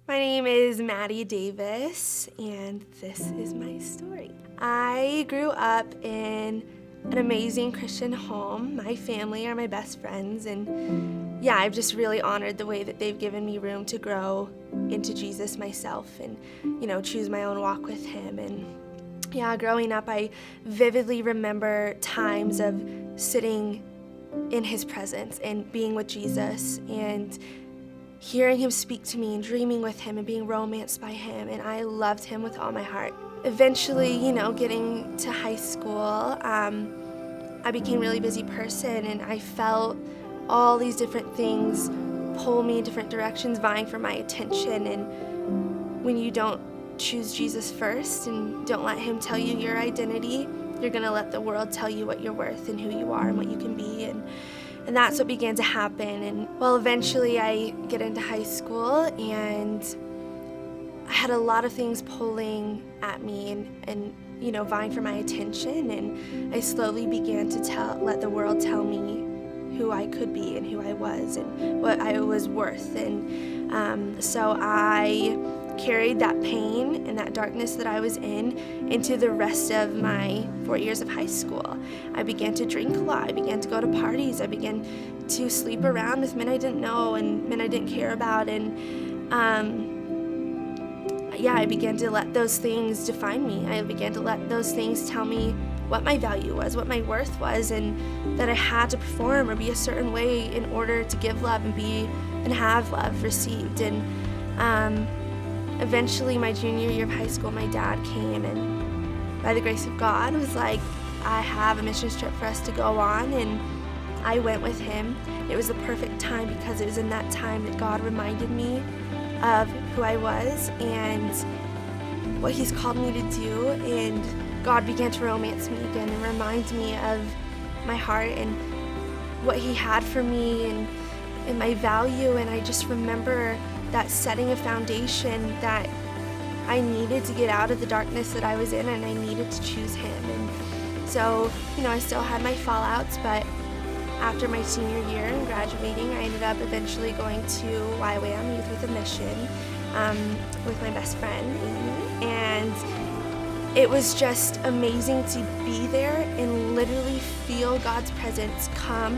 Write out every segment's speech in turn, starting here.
My name is Maddie Davis, and this is my story. I grew up in an amazing Christian home. My family are my best friends, and I've just really honored the way that they've given me room to grow into Jesus myself and, choose my own walk with Him. And growing up, I vividly remember times of sitting in His presence and being with Jesus and hearing Him speak to me and dreaming with Him and being romanced by Him, and I loved Him with all my heart. Eventually, getting to high school, I became a really busy person, and I felt all these different things pull me in different directions, vying for my attention. And when you don't choose Jesus first and don't let Him tell you your identity, you're gonna let the world tell you what you're worth and who you are and what you can be. And that's what began to happen. And eventually I get into high school, and I had a lot of things pulling at me and vying for my attention. And I slowly began to let the world tell me who I could be and who I was and what I was worth. And so I carried that pain and that darkness that I was in into the rest of my 4 years of high school. I began to drink a lot. I began to go to parties. I began to sleep around with men I didn't know and men I didn't care about. And I began to let those things define me. I began to let those things tell me what my value was, what my worth was, and that I had to perform or be a certain way in order to give love and have love received. And eventually, my junior year of high school, my dad came and, by the grace of God, was like, I have a missions trip for us to go on, and I went with him. It was the perfect time because it was in that time that God reminded me of who I was and what He's called me to do, and God began to romance me again and remind me of my heart and what He had for me and my value. And I just remember that setting a foundation that I needed to get out of the darkness that I was in, and I needed to choose Him. And so, I still had my fallouts, but after my senior year and graduating, I ended up eventually going to YWAM, Youth with a Mission, with my best friend, Amy. And it was just amazing to be there and literally feel God's presence come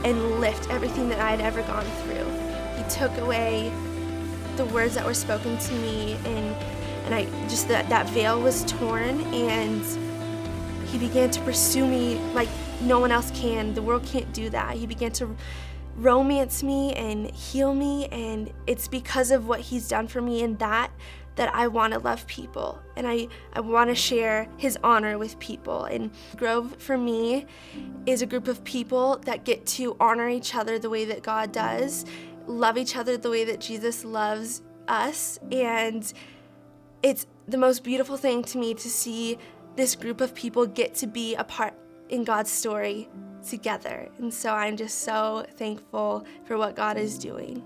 and lift everything that I had ever gone through. He took away the words that were spoken to me, and I just that veil was torn, and He began to pursue me like no one else can. The world can't do that. He began to romance me and heal me, and it's because of what He's done for me and that I want to love people, and I want to share His honor with people. And Grove, for me, is a group of people that get to honor each other the way that God does, love each other the way that Jesus loves us, and it's the most beautiful thing to me to see this group of people get to be a part in God's story together. And so I'm just so thankful for what God is doing.